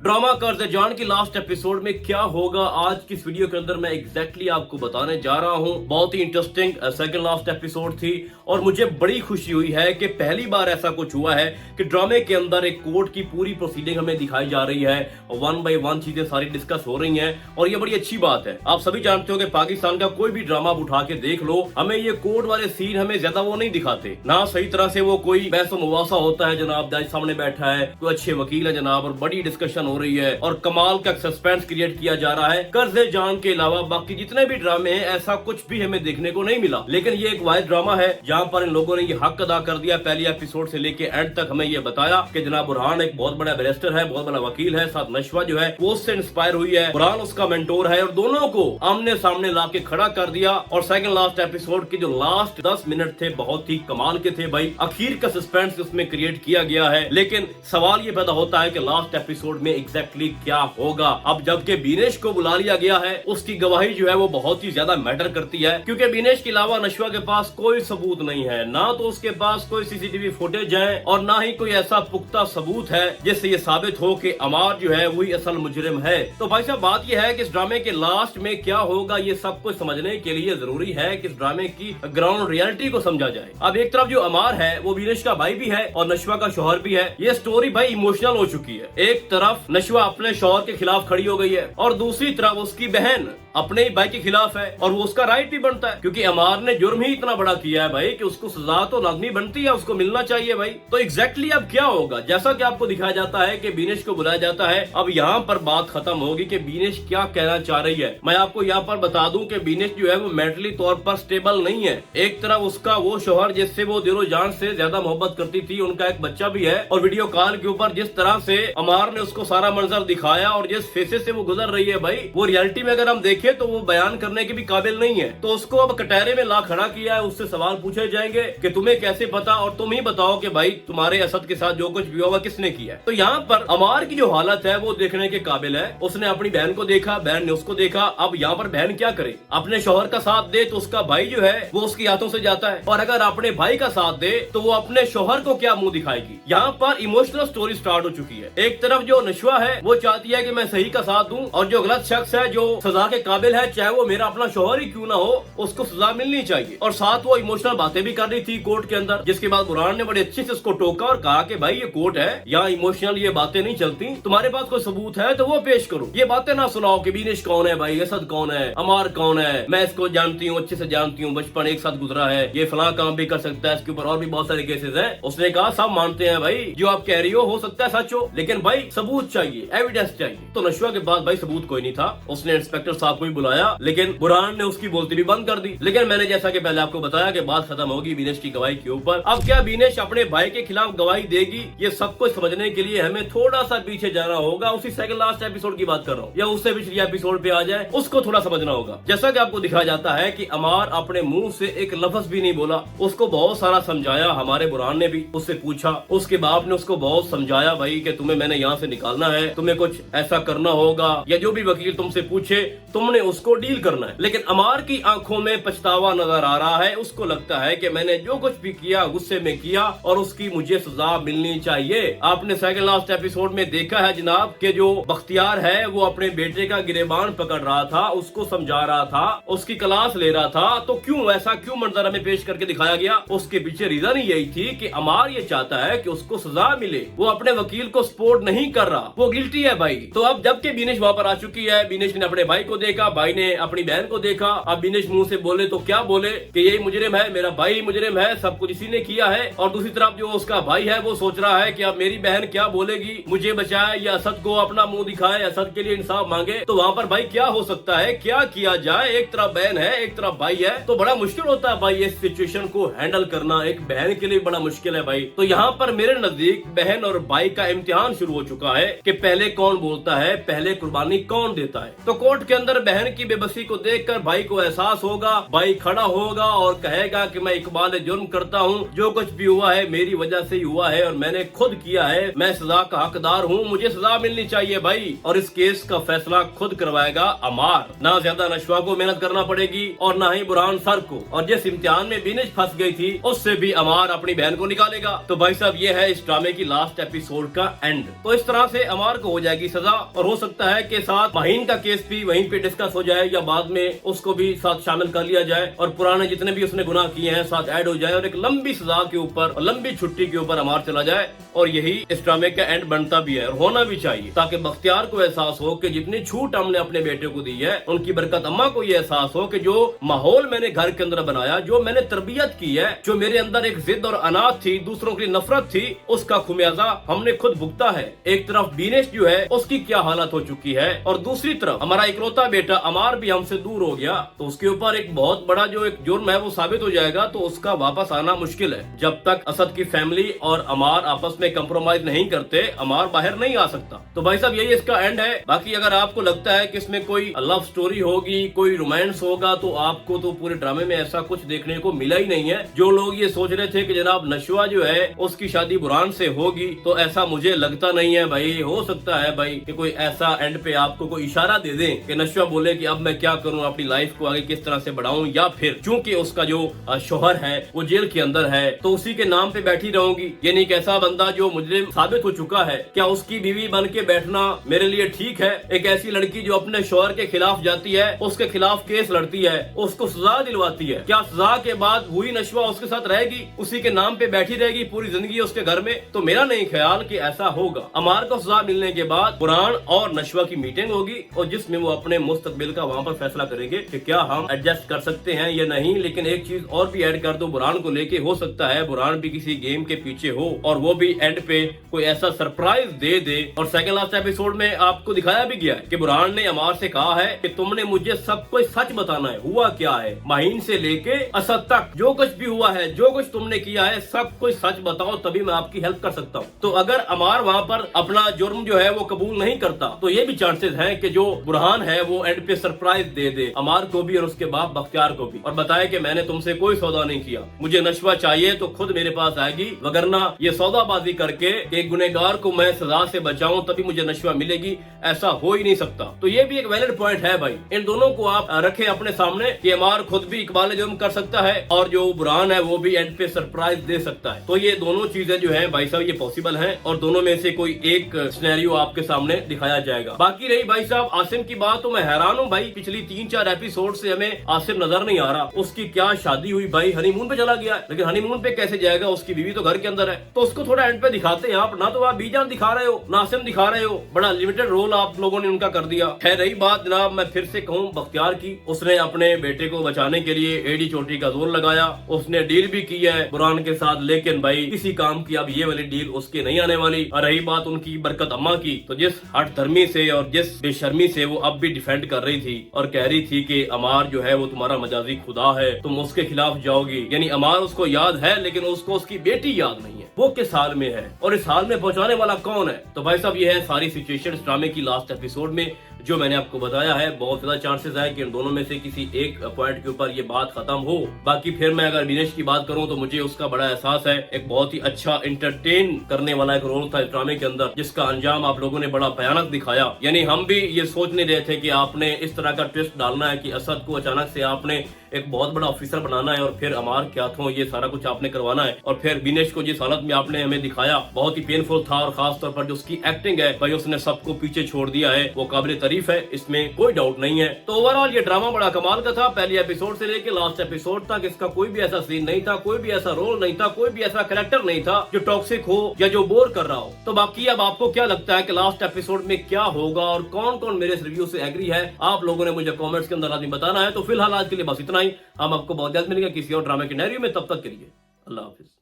Drama कर्ज जान की लास्ट एपिसोड में क्या होगा आज की इस वीडियो के अंदर मैं एग्जैक्टली आपको बताने जा रहा हूं। बहुत ही इंटरेस्टिंग सेकंड लास्ट एपिसोड थी और मुझे बड़ी खुशी हुई है कि पहली बार ऐसा कुछ हुआ है कि ड्रामे के अंदर एक कोर्ट की पूरी प्रोसीडिंग हमें दिखाई जा रही है। वन बाय वन चीजें सारी डिस्कस हो रही हैं और ये बड़ी अच्छी बात है। आप सभी जानते हो कि पाकिस्तान का कोई भी ड्रामा उठा के देख लो, हमें ये कोर्ट वाले सीन हमें ज्यादा वो नहीं दिखाते, ना सही तरह से वो कोई बहस मुवासा होता है। जनाब जज सामने बैठा है, कोई अच्छे वकील है जनाब और बड़ी डिस्कशन हो रही है और कमाल का सस्पेंस क्रिएट किया जा रहा है। कर्ज़े जान के अलावा बाकी जितने भी ड्रामे हैं ऐसा कुछ भी हमें देखने को नहीं मिला, लेकिन ये एक वाहिद ड्रामा है जहाँ पर इन लोगों ने ये हक अदा कर दिया। पहली एपिसोड से लेके एंड तक हमें ये बताया कि जनाब बुरहान एक बहुत बड़ा बैरिस्टर है, बहुत बड़ा वकील है, साथ नशवा जो है वो उससे इंस्पायर हुई है, बुरहान उसका मेंटोर है और दोनों को आमने सामने ला के खड़ा कर दिया। और सेकंड लास्ट एपिसोड के जो लास्ट 10 मिनट थे बहुत ही कमाल के थे भाई। आखिर का सस्पेंस उसमें क्रिएट किया गया है, लेकिन सवाल ये पैदा होता है कि लास्ट एपिसोड में एग्जैक्टली क्या होगा। अब जबकि बीनेश को बुला लिया गया है, उसकी गवाही जो है वो बहुत ही ज्यादा मैटर करती है, क्योंकि बीनेश के अलावा नशवा के पास कोई सबूत नहीं है, ना तो उसके पास कोई सीसीटीवी फुटेज है और ना ही कोई ऐसा पुख्ता सबूत है जिससे ये साबित हो कि अमार जो है वही असल मुजरिम है। तो भाई साहब बात यह है कि इस ड्रामे के लास्ट में क्या होगा ये सब कुछ समझने के लिए जरूरी है कि इस ड्रामे की ग्राउंड रियलिटी को समझा जाए। अब एक तरफ जो अमार है वो बीनेश का भाई भी है और नशवा का शौहर भी है। ये स्टोरी भाई इमोशनल हो चुकी है। एक तरफ नशवा अपने शौहर के खिलाफ खड़ी हो गई है और दूसरी तरफ उसकी बहन अपने ही भाई के खिलाफ है और वो उसका राइट भी बनता है, क्योंकि अमार ने जुर्म ही इतना बड़ा किया है भाई कि उसको सजा तो लाजमी बनती है, उसको मिलना चाहिए भाई। तो एग्जैक्टली अब क्या होगा, जैसा कि आपको दिखाया जाता है कि बीनेश को बुलाया जाता है। अब यहाँ पर बात खत्म होगी कि बीनेश क्या कहना चाह रही है। मैं आपको यहाँ पर बता दूं कि बीनेश जो है वो मेंटली तौर पर स्टेबल नहीं है। एक तरफ उसका वो शौहर जिससे वो दिलो जान से ज्यादा मोहब्बत करती थी, उनका एक बच्चा भी है और वीडियो कॉल के ऊपर जिस तरह से अमार ने उसको सारा मंजर दिखाया और जिस फेसेस से वो गुजर रही है भाई, वो रियलिटी में अगर हम देखें तो वो बयान करने के भी काबिल नहीं है। तो उसको अब कटहरे में ला खड़ा किया है, उससे सवाल पूछे जाएंगे कि तुम्हें कैसे पता और तुम ही बताओ कि भाई तुम्हारे असद के साथ जो कुछ भी हुआ किसने किया है। तो यहाँ पर अमार की जो हालत है वो देखने के काबिल है। उसने अपनी बहन को देखा, बहन ने उसको देखा। अब यहाँ पर बहन क्या करे, अपने शौहर का साथ दे तो उसका भाई जो है वो उसकी हाथों से जाता है, और अगर अपने भाई का साथ दे तो वो अपने शौहर को क्या मुंह दिखाएगी। यहाँ पर इमोशनल स्टोरी स्टार्ट हो चुकी है। एक तरफ जो नशवा है वो चाहती है कि मैं सही का साथ दूं और जो गलत शख्स है जो सजा के काबिल है, चाहे वो मेरा अपना शौहर ही क्यों ना हो, उसको सजा मिलनी चाहिए। और साथ वो इमोशनल बातें भी कर रही थी कोर्ट के अंदर, जिसके बाद बुरहान ने बड़े अच्छे से उसको टोका और कहा कि भाई ये कोर्ट है, यहाँ इमोशनल ये बातें नहीं चलती, तुम्हारे पास कोई सबूत है तो वो पेश करो। ये बातें ना सुनाओ कि बीनेश कौन है भाई, असद कौन है, अमार कौन है, मैं इसको जानती हूँ, अच्छे से जानती हूँ, बचपन एक साथ गुजरा है, ये फलां काम भी कर सकता है, इसके ऊपर और भी बहुत सारे केसेस हैं। उसने कहा सब मानते हैं भाई, जो आप कह रही हो सकता है सच हो, लेकिन भाई सबूत चाहिए, एविडेंस चाहिए। तो नशवा के पास भाई सबूत कोई नहीं था। उसने इंस्पेक्टर साहब को भी बुलाया, लेकिन बुरहान ने उसकी बोलती भी बंद कर दी। लेकिन मैंने जैसा कि पहले आपको बताया कि बात खत्म होगी बीनेश की गवाही के ऊपर। अब क्या बीनेश अपने भाई के खिलाफ गवाही देगी, ये सब कुछ समझने के लिए हमें थोड़ा सा पीछे जाना होगा। उसी सेकंड लास्ट एपिसोड की बात कर रहा हूँ या उससे पिछली एपिसोड पे आ जाए, उसको थोड़ा समझना होगा। जैसा कि आपको दिखाया जाता है कि अमार अपने मुंह से एक लफ्ज भी नहीं बोला, उसको बहुत सारा समझाया। हमारे बुरहान ने भी उससे पूछा, उसके बाप ने उसको बहुत समझाया भाई कि तुम्हें मैंने यहाँ से निकालना है, तुम्हें कुछ ऐसा करना होगा, या जो भी वकील तुमसे पूछे तुमने उसको डील करना है। लेकिन अमार की आंखों में पछतावा नजर आ रहा है। उसको लगता है कि मैंने जो कुछ भी किया गुस्से में किया और उसकी मुझे सजा मिलनी चाहिए। आपने सेकंड लास्ट एपिसोड में देखा है जनाब कि जो बख्तियार है वो अपने बेटे का गिरेबान पकड़ रहा था, उसको समझा रहा था, उसकी क्लास ले रहा था। तो क्यों ऐसा क्यों मंजर हमें पेश करके दिखाया गया, उसके पीछे रीजन ही यही थी कि अमार ये चाहता है कि उसको सजा मिले। वो अपने वकील को सपोर्ट नहीं कर रहा, वो गिल्टी है भाई। तो अब जबकि बीनेश वहाँ पर आ चुकी है, बीनेश ने अपने भाई को देखा, भाई ने अपनी बहन को देखा। अब बीनेश मुंह से बोले तो क्या बोले कि यही मुजरिम है, मेरा भाई मुजरिम है, सब कुछ इसी ने किया है। और दूसरी तरफ जो उसका भाई है वो सोच रहा है कि अब मेरी बहन क्या बोलेगी, मुझे बचाए या असद को अपना मुंह दिखाए, असद के लिए इंसाफ मांगे। तो वहाँ पर भाई क्या हो सकता है, क्या किया जाए। एक तरफ बहन है, एक तरफ भाई है, तो बड़ा मुश्किल होता है भाई इस सिचुएशन को हैंडल करना, एक बहन के लिए बड़ा मुश्किल है भाई। तो यहाँ पर मेरे नजदीक बहन और भाई का इम्तिहान शुरू हो चुका है कि पहले कौन बोलता है, पहले कुर्बानी कौन देता है। तो कोर्ट के अंदर बहन की बेबसी को देखकर भाई को एहसास होगा, भाई खड़ा होगा और कहेगा कि मैं इकबाल जुर्म करता हूँ, जो कुछ भी हुआ है मेरी वजह से ही हुआ है और मैंने खुद किया है, मैं सजा का हकदार हूँ, मुझे सजा मिलनी चाहिए भाई। और इस केस का फैसला खुद करवाएगा अमार। ना ज्यादा नशवा को मेहनत करना पड़ेगी और ना ही बुरहान सर को। और जिस इम्तिहान में बिनेश फंस गई थी उससे भी अमार अपनी बहन को निकालेगा। तो भाई साहब ये है इस ड्रामे की लास्ट एपिसोड का एंड। तो इस तरह से अमार को हो जाएगी सजा और हो सकता है कि साथ माहीन का केस भी वहीं पे डिस्कस हो जाए या बाद में उसको भी साथ शामिल कर लिया जाए और पुराने जितने भी उसने गुनाह किए हैं साथ ऐड हो जाए और एक लंबी सजा के ऊपर और लंबी छुट्टी के ऊपर अमार चला जाए। और यही इस ड्रामे का एंड बनता भी है और होना भी चाहिए, ताकि बख्तियार को एहसास हो कि जितनी छूट हमने अपने बेटे को दी है उनकी बरकत अम्मा को ये एहसास हो कि जो माहौल मैंने घर के अंदर बनाया, जो मैंने तरबियत की है, जो मेरे अंदर एक जिद और अनाथ थी, दूसरों की नफरत थी, उसका खुमियाजा हमने खुद भुगता है। एक तरफ बिनेश जो है उसकी क्या हालत हो चुकी है और दूसरी तरफ हमारा इकलौता बेटा अमार भी हमसे दूर हो गया, तो उसके ऊपर एक बहुत बड़ा जो एक जुर्म है वो साबित हो जाएगा। तो उसका वापस आना मुश्किल है। जब तक असद की फैमिली और अमार आपस में कंप्रोमाइज नहीं करते अमार बाहर नहीं आ सकता। तो भाई साहब यही इसका एंड है। बाकी अगर आपको लगता है कि इसमें कोई लव स्टोरी होगी, कोई रोमांस होगा, तो आपको तो पूरे ड्रामे में ऐसा कुछ देखने को मिला ही नहीं है। जो लोग ये सोच रहे थे कि जनाब नशवा जो है उसकी शादी बुरहान से होगी, तो ऐसा मुझे लगता नहीं है भाई। हो सकता है भाई कि कोई ऐसा एंड पे आपको कोई इशारा दे दे कि नशवा बोले कि अब मैं क्या करूं, अपनी लाइफ को आगे किस तरह से बढ़ाऊं, या फिर चूंकि उसका जो शोहर है वो जेल के अंदर है तो उसी के नाम पे बैठी रहूंगी। यानी एक ऐसा बंदा जो मुजरिम साबित हो चुका है, क्या उसकी बीवी बन के बैठना मेरे लिए ठीक है? एक ऐसी लड़की जो अपने शोहर के खिलाफ जाती है, उसके खिलाफ केस लड़ती है, उसको सजा दिलवाती है, क्या सजा के बाद हुई नशवा उसके साथ रहेगी, उसी के नाम पे बैठी रहेगी पूरी जिंदगी उसके घर में? तो मेरा नहीं ख्याल कि ऐसा होगा। अमार को सजा मिलने के बाद बुरहान और नशवा की मीटिंग होगी और जिसमें वो अपने मुस्तकबिल का वहाँ पर फैसला करेंगे कि क्या हम एडजस्ट कर सकते हैं या नहीं। लेकिन एक चीज और भी ऐड कर दो बुरहान को लेके, हो सकता है बुरहान भी किसी गेम के पीछे हो और वो भी एंड पे कोई ऐसा सरप्राइज दे दे। और सेकंड लास्ट एपिसोड में आपको दिखाया भी गया है कि बुरहान ने अमार से कहा है कि तुमने मुझे सब कुछ सच बताना है, हुआ क्या है, माहीन से लेके असद तक जो कुछ भी हुआ है, जो कुछ तुमने किया है, सब कुछ सच बताओ, तभी मैं आपकी हेल्प कर सकता हूँ। तो अगर अमार वहाँ पर अपना जुर्म जो है वो कबूल नहीं करता तो ये भी चांसेस हैं कि जो बुरहान है वो एंड पे सरप्राइज दे दे अमार को भी और उसके बाप बख्तियार को भी, और बताए कि मैंने तुमसे कोई सौदा नहीं किया, मुझे नशवा चाहिए तो खुद मेरे पास आएगी, वगरना ये सौदाबाजी करके एक गुनहगार को मैं सजा से बचाऊं तभी मुझे नशवा मिलेगी, ऐसा हो ही नहीं सकता। तो ये भी एक वैलिड पॉइंट है भाई। इन दोनों को आप रखें अपने सामने कि अमार खुद भी इकबाल जुर्म कर सकता है और जो बुरहान है वो भी एंड पे सरप्राइज दे सकता है। तो ये दोनों चीजें जो है भाई साहब ये पॉसिबल है और दोनों में से कोई एक सिनेरियो आपके सामने दिखाया जाएगा। बाकी रही भाई साहब आसिम की बात, तो मैं हैरान हूँ भाई, पिछली 3-4 एपिसोड से हमें आसिम नजर नहीं आ रहा। उसकी क्या शादी हुई भाई, हनीमून पे चला गया, लेकिन हनीमून पे कैसे जाएगा, उसकी बीवी तो घर के अंदर है। तो उसको थोड़ा एंड पे दिखाते हैं आप, ना तो आप बीजान दिखा रहे हो ना आसिम दिखा रहे हो, बड़ा लिमिटेड रोल आप लोगों ने उनका कर दिया है। रही बात जनाब मैं फिर से कहूँ बख्तियार की, उसने अपने बेटे को बचाने के लिए एडी चोटी का जोर लगाया, उसने डील भी की है बुरहान के साथ, लेकिन भाई किसी काम की अब ये वाली डील उसके नहीं आने वाली। और रही बात उनकी बरकत अम्मा की, तो जिस हट धर्मी से और जिस बेशर्मी से वो अब भी डिफेंड कर रही थी और कह रही थी कि अमार जो है वो तुम्हारा मजाजी खुदा है, तुम उसके खिलाफ जाओगी, यानी अमार उसको याद है लेकिन उसको उसकी बेटी याद नहीं है, वो किस हाल में है और इस हाल में पहुंचाने वाला कौन है। तो भाई साहब ये है सारी सिचुएशन ड्रामे की लास्ट एपिसोड में जो मैंने आपको बताया है। बहुत ज्यादा चांसेस है कि इन दोनों में से किसी एक पॉइंट के ऊपर ये बात खत्म हो। बाकी फिर मैं अगर दिनेश की बात करूं तो मुझे उसका बड़ा एहसास है, एक बहुत ही अच्छा इंटरटेन करने वाला एक रोल था इस ड्रामे के अंदर, जिसका अंजाम आप लोगों ने बड़ा भयानक दिखाया। यानी हम भी ये सोच नहीं रहे थे कि आपने इस तरह का ट्विस्ट डालना है कि असद को अचानक से आपने एक बहुत बड़ा ऑफिसर बनाना है और फिर अमार क्या था ये सारा कुछ आपने करवाना है, और फिर दिनेश को जिस हालत में आपने हमें दिखाया बहुत ही पेनफुल था। और खास तौर पर जो उसकी एक्टिंग है भाई, उसने सबको पीछे छोड़ दिया है, वो काबिल तारीफ है, इसमें कोई डाउट नहीं है। तो ओवरऑल ये ड्रामा बड़ा कमाल का था, पहले एपिसोड से लेकर लास्ट एपिसोड तक इसका कोई भी ऐसा सीन नहीं था, कोई भी ऐसा रोल नहीं था, कोई भी ऐसा कैरेक्टर नहीं था जो टॉक्सिक हो या जो बोर कर रहा हो। तो बाकी अब आपको क्या लगता है कि लास्ट एपिसोड में क्या होगा और कौन कौन मेरे इस रिव्यू से एग्री है, आप लोगों ने मुझे कमेंट्स के अंदर लाजमी बताना है। तो फिलहाल आज के लिए बस इतना ही, हम आपको बहुत जल्द मिलेंगे किसी और ड्रामे के नैरियो में, तब तक के लिए अल्लाह हाफिज।